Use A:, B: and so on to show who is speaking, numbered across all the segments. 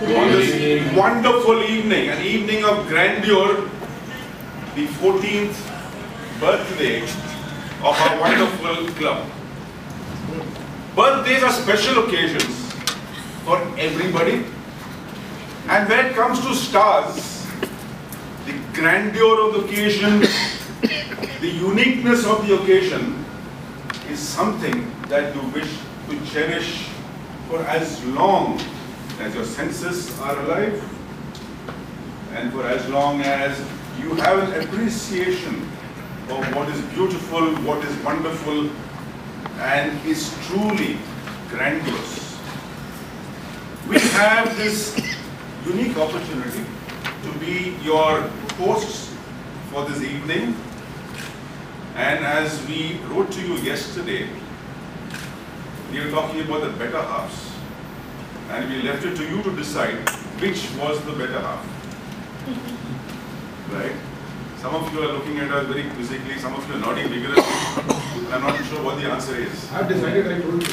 A: on this wonderful evening, an evening of grandeur, the 14th birthday of our wonderful club. Birthdays are special occasions for everybody, and when it comes to stars, the grandeur of the occasion, the uniqueness of the occasion is something that you wish to cherish for as long as your senses are alive and for as long as you have an appreciation of what is beautiful, what is wonderful and is truly grandiose. We have this unique opportunity to be your hosts for this evening, and as we wrote to you yesterday, we were talking about the better halves, and we left it to you to decide which was the better half. Right? Some of you are looking at us very quizzically, some of you are nodding vigorously. I'm not sure what the answer is.
B: I've decided, I told you.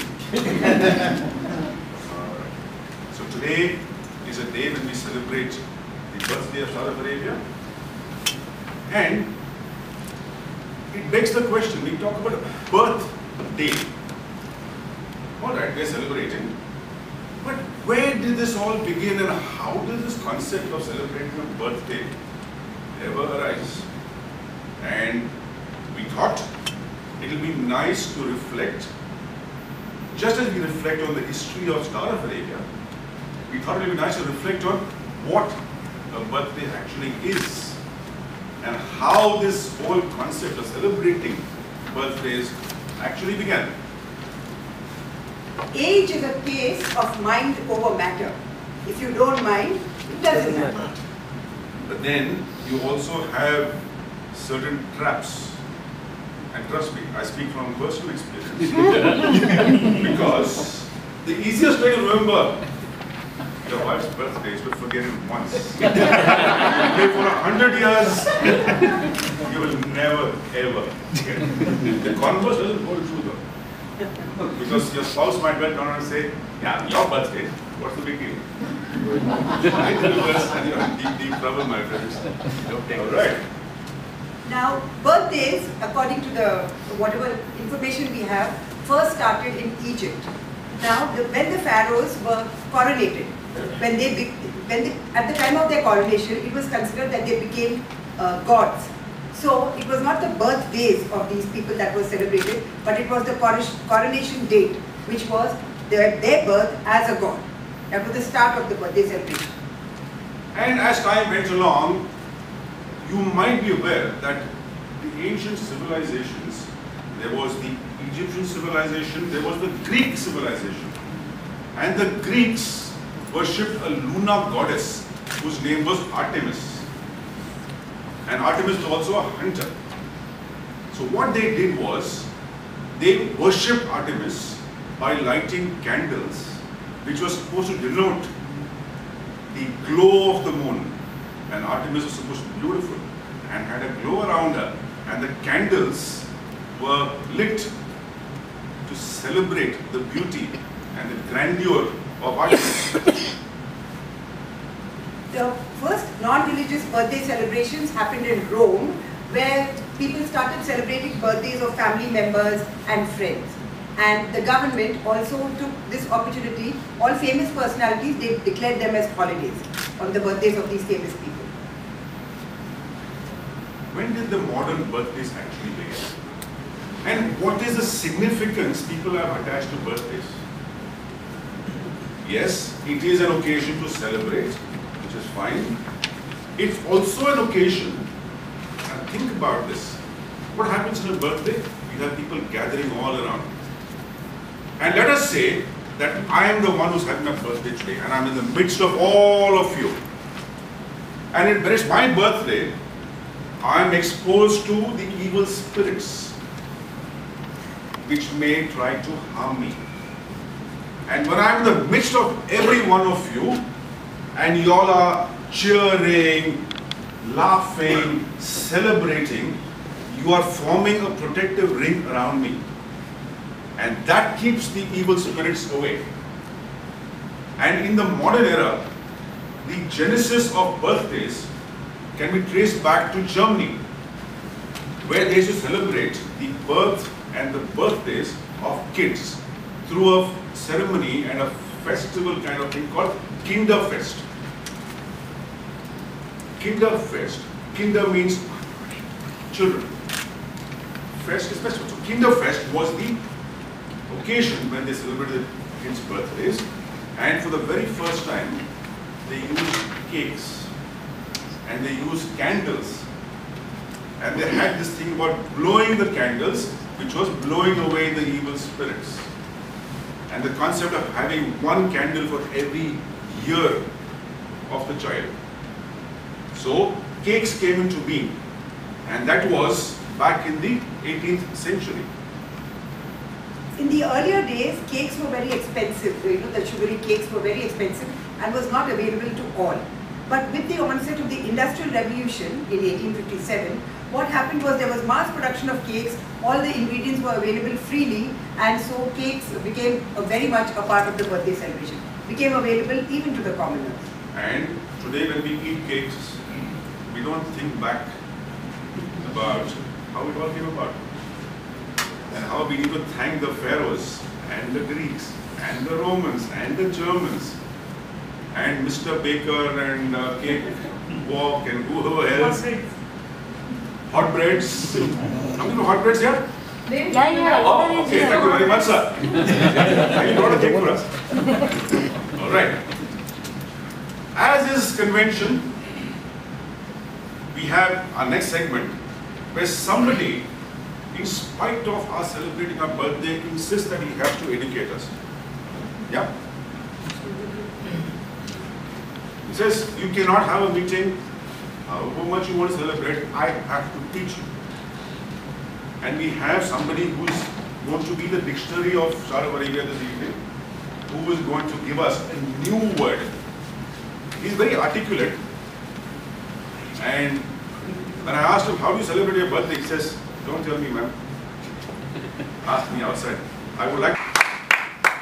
A: So today is a day when we celebrate the birthday of Saudi Arabia, and it begs the question, we talk about a birthday. Alright, we're celebrating, but where did this all begin and how did this concept of celebrating a birthday ever arise? And we thought it will be nice to reflect, just as we reflect on the history of Star of Arabia, we thought it would be nice to reflect on what a birthday actually is and how this whole concept of celebrating birthdays actually began.
C: Age is a case of mind over matter. If you don't mind, it doesn't matter.
A: But then you also have certain traps. And trust me, I speak from personal experience. Because the easiest way to remember your wife's birthday is to forget it once. You pray for 100 years, you will never ever forget it. The converse doesn't hold true though. Because your spouse might well turn around and say, yeah, your birthday, what's the big deal? I tell you this, and you're in deep trouble, my friends. Alright.
C: Now, birthdays, according to the whatever information we have, first started in Egypt. Now, when the pharaohs were coronated, at the time of their coronation, it was considered that they became gods. So it was not the birthdays of these people that were celebrated, but it was the coronation date, which was their birth as a god. That was the start of the birthday celebration.
A: And as time went along, you might be aware that the ancient civilizations, there was the Egyptian civilization, there was the Greek civilization. And the Greeks worshipped a lunar goddess whose name was Artemis. And Artemis was also a hunter. So what they did was, they worshipped Artemis by lighting candles, which was supposed to denote the glow of the moon. And Artemis was supposed to be beautiful and had a glow around her. And the candles were lit to celebrate the beauty and the grandeur of Artemis.
C: The first non-religious birthday celebrations happened in Rome, where people started celebrating birthdays of family members and friends. And the government also took this opportunity, all famous personalities, they declared them as holidays on the birthdays of these famous people.
A: When did the modern birthdays actually begin? And what is the significance people have attached to birthdays? Yes, it is an occasion to celebrate, which is fine. It's also an occasion, and think about this, what happens on a birthday? You have people gathering all around. And let us say that I am the one who's having a birthday today, and I'm in the midst of all of you. And when it's my birthday, I'm exposed to the evil spirits which may try to harm me. And when I'm in the midst of every one of you, and you all are cheering, laughing, celebrating, you are forming a protective ring around me. And that keeps the evil spirits away. And in the modern era, the genesis of birthdays can be traced back to Germany, where they used to celebrate the birth and the birthdays of kids through a ceremony and a festival kind of thing called Kinderfest. Kinderfest. Kinder means children. Fest is festival. So Kinderfest was the occasion when they celebrated kids' birthdays, and for the very first time they used cakes and they used candles, and they had this thing about blowing the candles, which was blowing away the evil spirits, and the concept of having one candle for every year of the child. So cakes came into being, and that was back in the 18th century.
C: In the earlier days, cakes were very expensive. You know, the sugary cakes were very expensive and was not available to all. But with the onset of the Industrial Revolution in 1857, what happened was there was mass production of cakes, all the ingredients were available freely, and so cakes became very much a part of the birthday celebration, became available even to the commoners.
A: And today when we eat cakes, we don't think back about how it all came about, and how we need to thank the pharaohs and the Greeks and the Romans and the Germans and Mr. Baker and Cake Walk and whoever else. Hot breads. Something for hot breads here?
B: Yeah.
A: Oh, okay, thank you very much, sir. You brought a cake for us. All right. As is convention, we have our next segment where somebody, in spite of us celebrating our birthday, insists that he has to educate us. Yeah? He says, you cannot have a meeting, however much you want to celebrate, I have to teach you. And we have somebody who's going to be the dictionary of Sharp Arabia this evening, who is going to give us a new word. He's very articulate, and when I asked him, how do you celebrate your birthday? He says, don't tell me, ma'am. Ask me outside. I would like.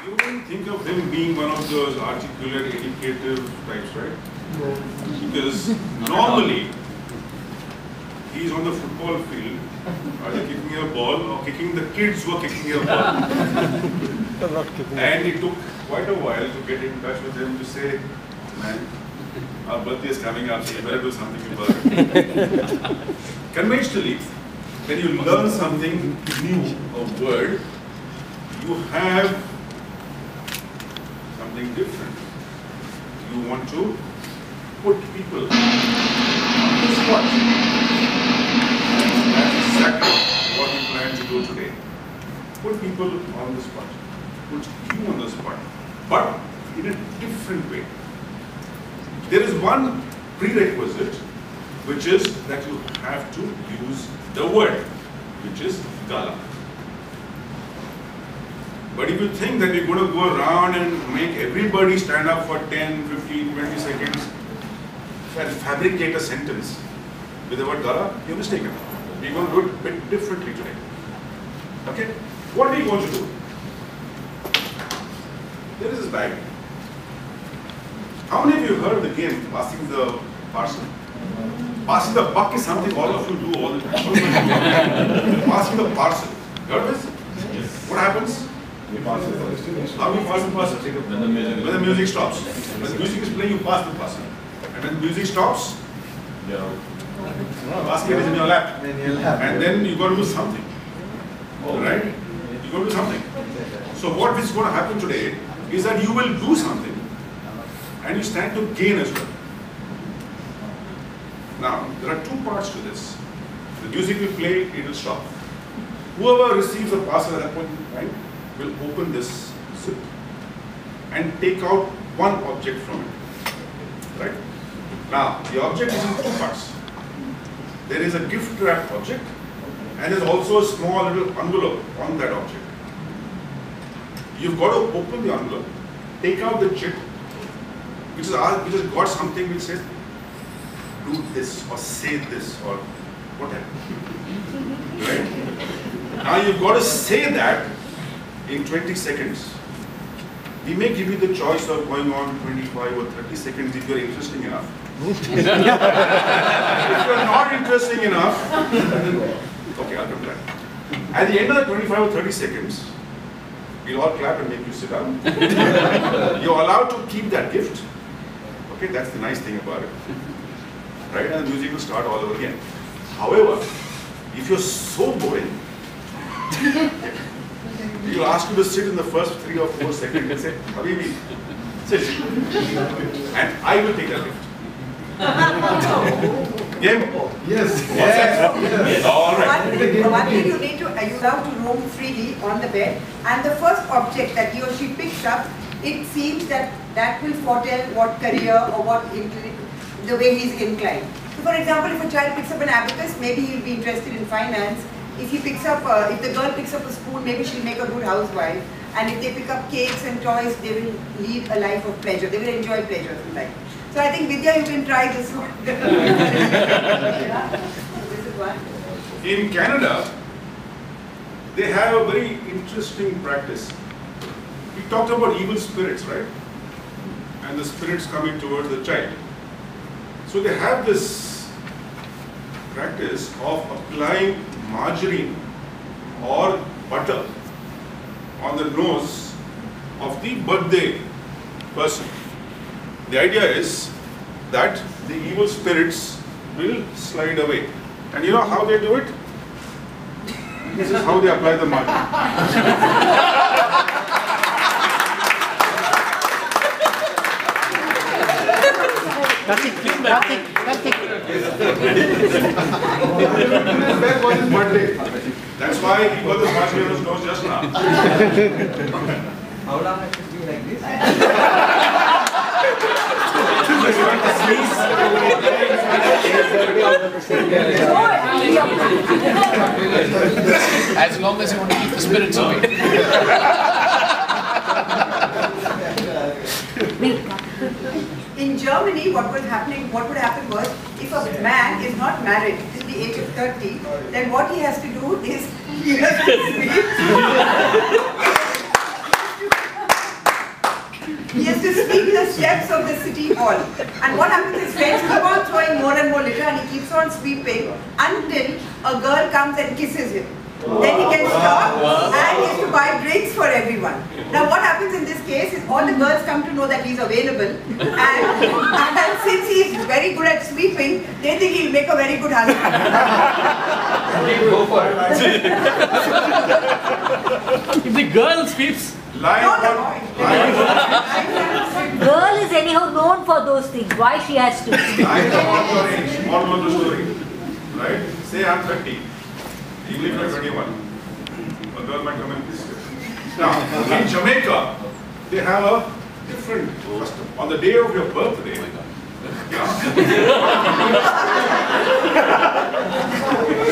A: You wouldn't think of him being one of those articulate, educative types, right? No. Because normally, he's on the football field, either kicking a ball or kicking the kids who are kicking a ball. And it took quite a while to get in touch with him to say, man, our birthday is coming up, so you better do something about it. Conventionally, when you learn something new, a word, you have something different. You want to put people on the spot. That's exactly what we plan to do today. Put people on the spot. Put you on the spot. But in a different way. There is one prerequisite, which is that you have to use the word, which is gala. But if you think that you're going to go around and make everybody stand up for 10, 15, 20 seconds and fabricate a sentence with the word gala, you're mistaken. We're going to do it a bit differently today. Okay? What are we going to do? There is this bag. How many of you heard of the game, passing the parcel? Passing the buck is something all of you do all the time. Passing the parcel. Heard of this? Yes. What happens? How do you pass the parcel? When the music stops. When the music is playing, you pass the parcel. And when the music stops, the basket is in your lap. And then you got to do something. Right? You got to do something. So what is going to happen today is that you will do something and you stand to gain as well. Now, there are two parts to this. The music will play, it will stop. Whoever receives a parcel at that point in time will open this zip and take out one object from it. Right? Now, the object is in two parts. There is a gift wrap object and there is also a small little envelope on that object. You've got to open the envelope, take out the chip, which has got something which says, do this or say this or whatever. Right? Now you've got to say that in 20 seconds We may give you the choice of going on 25 or 30 seconds if you're interesting enough. If you're not interesting enough, okay, I'll come back. At the end of the 25 or 30 seconds, we'll all clap and make you sit down. You're allowed to keep that gift. Okay, that's the nice thing about it. Right? And the music will start all over again. However, if you're so boring, he'll ask you to sit in the first 3 or 4 seconds and say, Habibi, sit. And I will take that gift. Game?
B: Yes.
A: Yes. All right.
C: One thing you need to, you have to roam freely on the bed, and the first object that he or she picks up, it seems that that will foretell what career or what the way he's inclined. So for example, if a child picks up an abacus, maybe he'll be interested in finance. If he picks up, if the girl picks up a spoon, maybe she'll make a good housewife. And if they pick up cakes and toys, they will lead a life of pleasure. They will enjoy pleasure in life. So I think Vidya, you can try this one. This is one.
A: In Canada, they have a very interesting practice. We talked about evil spirits, right? And the spirits coming towards the child. So they have this practice of applying margarine or butter on the nose of the birthday person. The idea is that the evil spirits will slide away. And you know how they do it? This is how they apply the margarine.
B: Karthik.
A: That's why he got the margarine on his nose just now.
D: How long has it been like this?
E: As long as you want to keep the spirits away.
C: In Germany, what would happen was, if a man is not married till the age of 30, then what he has to do is he has to sweep. He has to sweep the steps of the city hall. And what happens is friends keep on throwing more and more litter, and he keeps on sweeping until a girl comes and kisses him. Then he can stop and he has to buy drinks for everyone. Now what happens in this case is all the girls come to know that he's available, and since he's very good at sweeping, they think he'll make a very good husband.
D: Go for it.
E: If the girl sweeps,
F: Girl is anyhow known for those things. Why she has to?
A: Lies about your age, moral of the story. Right? Say I'm 30. Even if you're 21. A girl might come and kiss you. Now, in Jamaica, they have a different custom. On the day of your birthday,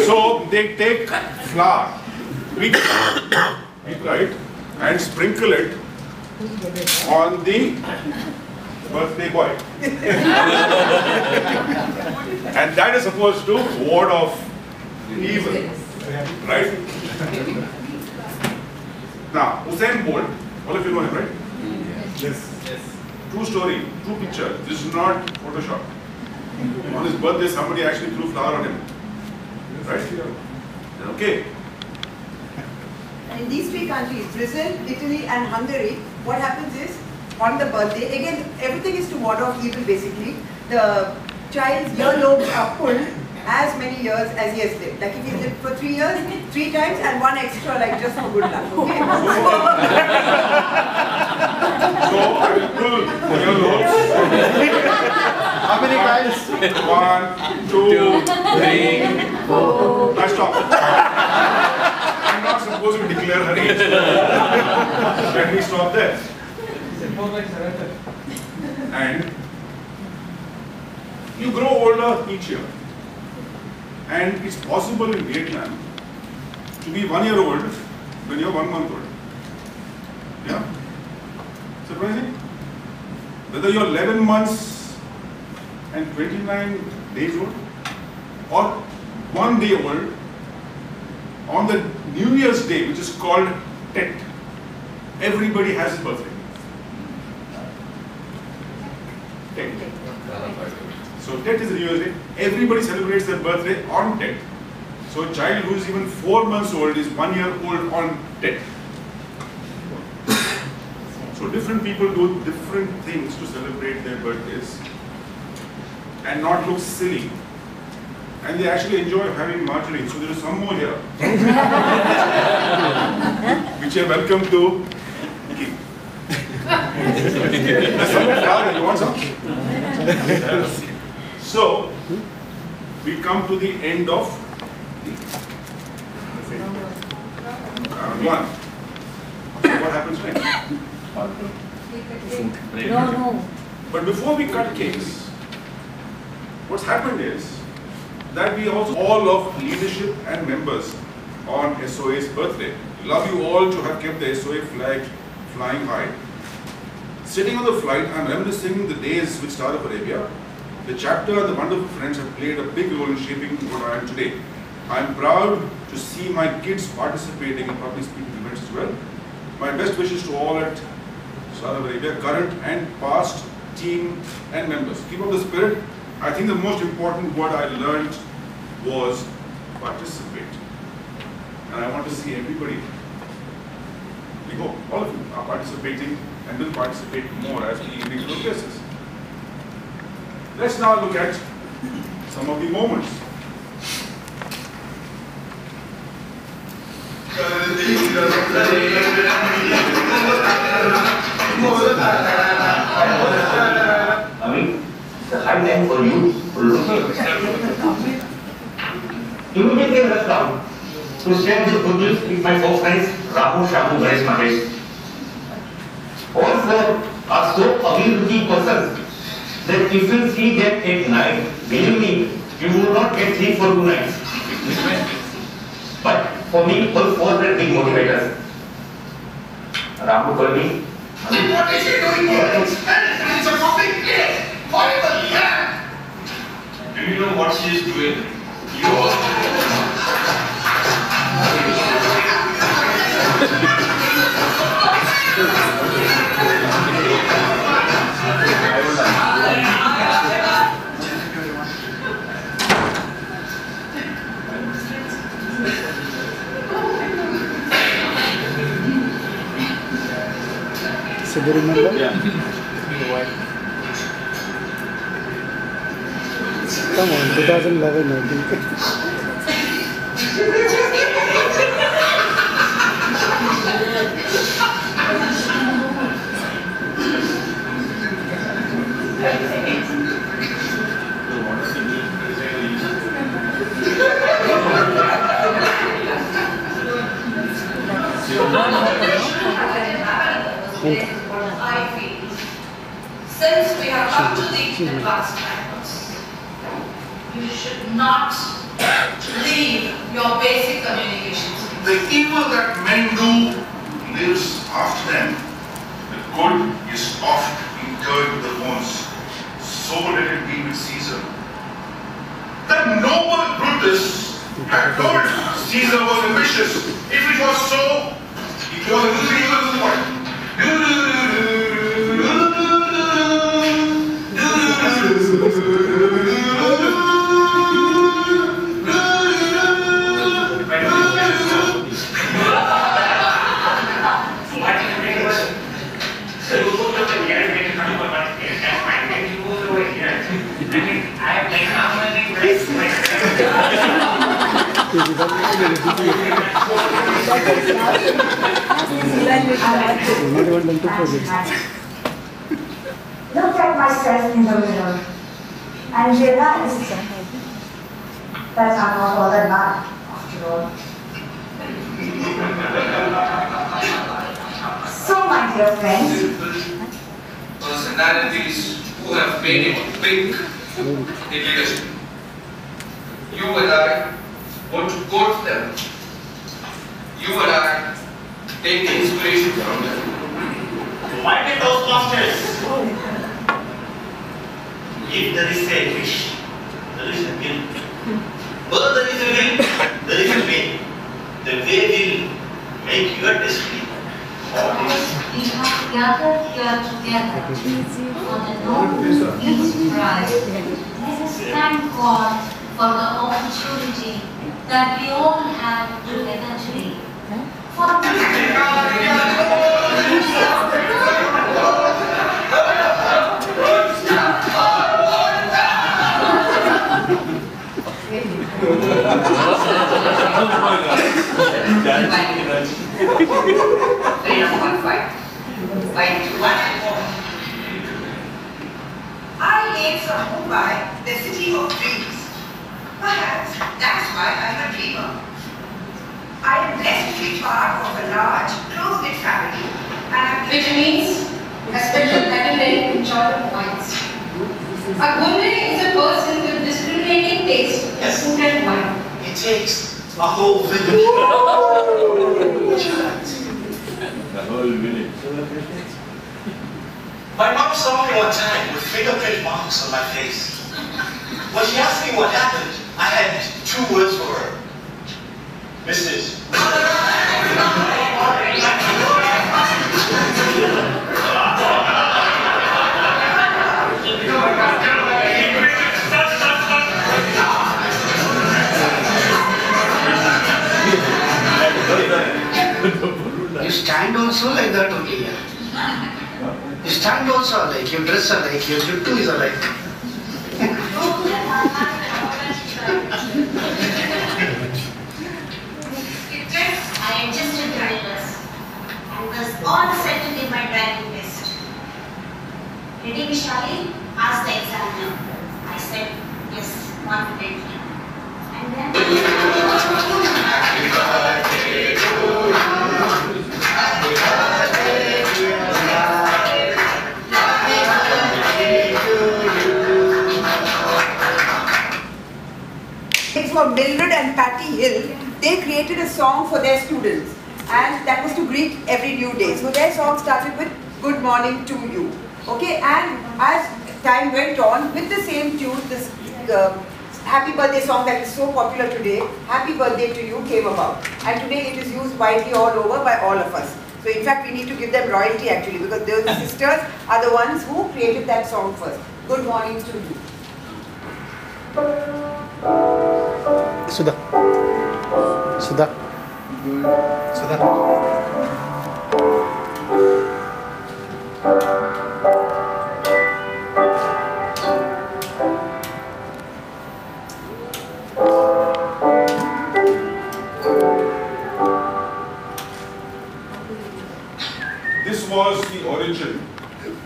A: so they take flour, wheat, right, and sprinkle it on the birthday boy. And that is supposed to ward off evil. Right? Now, Usain Bolt, all of you know him, right?
B: Yes.
A: True story, true picture. This is not Photoshop. On his birthday, somebody actually threw flour on him. Right? Okay.
C: And in these three countries, Brazil, Italy and Hungary, what happens is, on the birthday, again, everything is to ward off evil basically. The child's earlobes are pulled as many years as he has lived. Like if he lived for 3 years, 3 times and 1 extra, like just for good luck. Okay?
A: So I will pull your lobes.
B: How many times?
A: 1, 2, 3, 4. I stop. I'm not supposed to declare her age. Let me stop there. And you grow older each year. And it's possible in Vietnam to be 1 year old when you're 1 month old. Yeah? Surprising? Whether you're 11 months and 29 days old or 1 day old, on the New Year's Day, which is called Tet, everybody has his birthday. 10th. So 10th is the New Year's Day. Everybody celebrates their birthday on 10th. So a child who is even 4 months old is 1 year old on 10th. So different people do different things to celebrate their birthdays and not look silly. And they actually enjoy having margarine. So there is some more here, which I welcome to keep. You want some? So we come to the end of round 1. What happens next?
F: No.
A: But before we cut cakes, what's happened is that we also, all of leadership and members on SOA's birthday, love you all to have kept the SOA flag flying high. Sitting on the flight, I'm reminiscing the days with Star of Arabia. The chapter and the wonderful friends have played a big role in shaping what I am today. I'm proud to see my kids participating in public speaking events as well. My best wishes to all at Star of Arabia, current and past team and members. Keep up the spirit. I think the most important word I learned was participate. And I want to see everybody, we hope all of you are participating and will participate more as we evening progresses. Let's now look at some of the moments.
D: The high time for you. Immediately rush down to share this good news with my four friends, Ramu, Shamu, Ganesh, Mahesh. All four are so away-looking persons that if you see them at night, believe me, you will not get sleep for 2 nights. But for me, all four were big motivators. Ramu told me,
G: what is he doing here? It's a fucking idiot! Horrible, yeah! Do you know what she is doing? You
B: So do you remember?
A: Yeah.
B: Come on, 2011, I think.
H: I feel, since we have come to the advanced times, you should not leave your basic communication skills.
G: The evil that men do lives after them. The good is oft interred with the bones. So let it be with Caesar. The noble Brutus had told Caesar was ambitious. If it was so, it was a little evil boy.
I: Looked at myself in the mirror and realized that I'm not all that bad after all. So, my dear friends,
J: personalities who have made it big in leadership. You and I want to quote them. You and I take inspiration from them.
D: why did those monsters? If there is a wish, there is a will. Where there is a will, there is a way. The way will make your destiny. All this
H: we have gathered here together for the Nobel Peace Prize. Let us thank God for the opportunity that we all have together today. For
C: I came from Mumbai, the city of dreams. Perhaps that's why I'm a dreamer. I am blessed to be part of a large, close-knit family,
H: which means a special category enjoyable points. A gourmet is a person with discriminating taste in food and wine.
D: It takes a whole village.
A: The whole village.
D: My mom saw me one time with fingerprint marks on my face. When she asked me what happened, I had 2 words for her. Mrs.
K: You stand also like that only, yeah. You stand also alike, you dress alike, your juttu is alike.
H: I am just a driverless. I was all settled in my driving test. Ready, Vishali? Asked the examiner. I said yes, confidently. And then
C: It's for Mildred and Patty Hill. They created a song for their students, and that was to greet every new day. So their song started with "Good morning to you." Okay, and as time went on, with the same tune, this happy birthday song that is so popular today, "Happy Birthday to You," came about, and today it is used widely all over by all of us. So in fact, we need to give them royalty actually, because those sisters are the ones who created that song first. Good morning to you.
B: Sudha. Sudha. Sudha.
A: This was the origin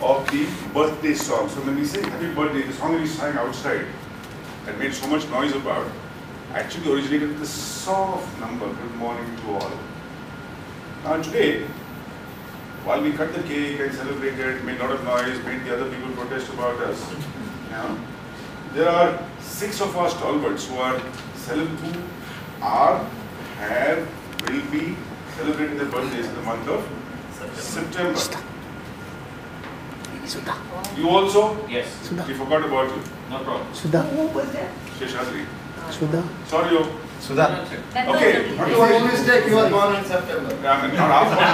A: of the birthday song. So when we say happy birthday, the song that we sang outside and made so much noise about, actually originated with the soft number, good morning to all. Now today, while we cut the cake and celebrated, made a lot of noise, made the other people protest about us, there are 6 of our stalwarts who are will be celebrating their birthdays in the month of September.
B: Sudha.
A: You also?
E: Yes.
B: Sudha.
A: We forgot about you.
E: No problem.
B: Sudha.
C: Who was that?
A: Sheshadri.
B: Sudha.
A: Sorry, yo.
K: Sudha.
A: Okay.
K: What was your mistake? You were born in September.
A: Not our fault.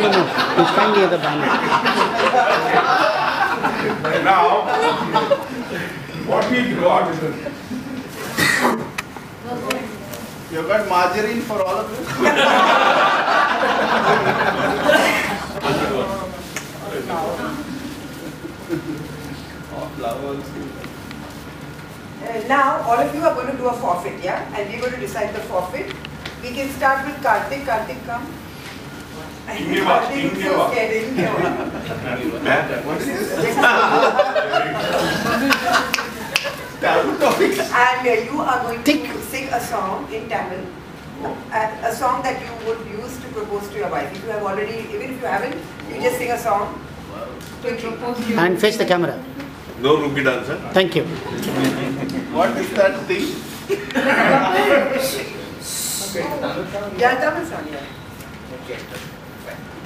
B: No. It's kindly at the banner.
A: Now, what we got,
K: You got margarine for all of you?
C: Now, all of you are going to do a forfeit, yeah? And we're going to decide the forfeit. We can start with Karthik. Karthik, come. Karthik is so scared. What is this? And you are going to sing a song in Tamil. A song that you would use to propose to your wife. If you have already, even if you haven't, you just sing a song to propose to you.
B: And face the camera.
G: No rookie dancer.
B: Thank you.
K: What is that thing?
C: Yeah, Tamil song.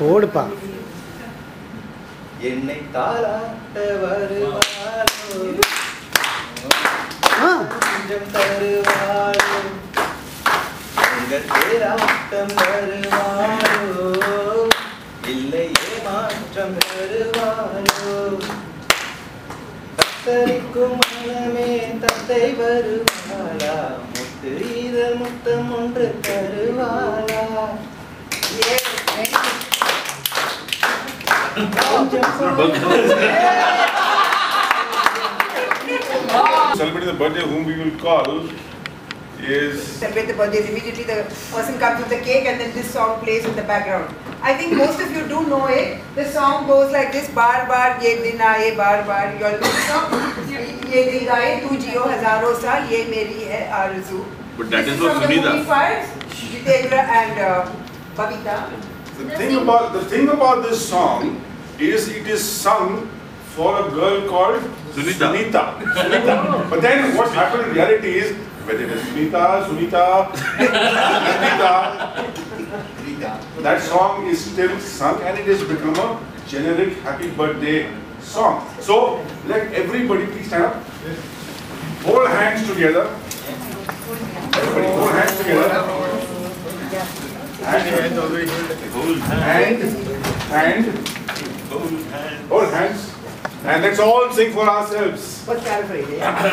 B: போடுப்பா.
K: என்னை தாளாட்ட வருவாரோ கொஞ்சம் தருவாரோ உங்கள் தேராட்டம் வருவாரோ இல்லை
L: பறிக்கும் மனமே தத்தை வருவாளா முத்து இதழ் முத்தம் ஒன்று தருவாளா
A: Celebrating the birthday, whom we will call is...
C: Celebrate the birthdays. Immediately the person comes with the cake and then this song plays in the background. I think most of you do know it. The song goes like this: Bar bar ye din aaye, bar bar. You all know the song? Ye din aaye, tu jiyo hazaron saal, ye meri hai arzu.
A: But that
C: This
A: is for
C: from the
A: Sunita.
C: movie Fires, Jitendra and Babita.
A: The thing about this song is it is sung for a girl called Sunita. But then what happened in reality is, whether it is Sunita, that song is still sung and it has become a generic happy birthday song. So let everybody please stand up. Hold hands together. Everybody hold hands together. Hold hands. And let's all sing for ourselves.
C: What's that for you?
A: Happy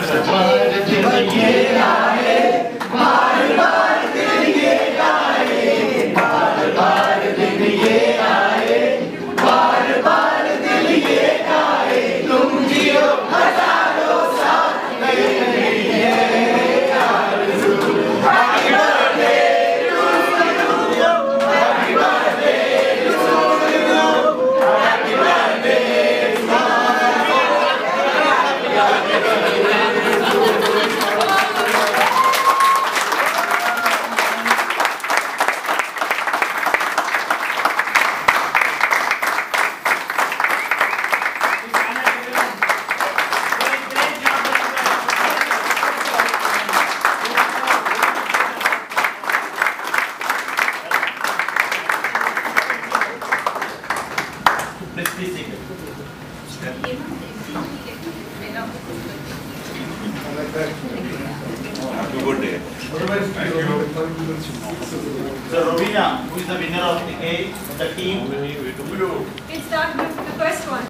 A: birthday.
M: So Rovina, who is the winner of the team?
H: We'll start with the first one.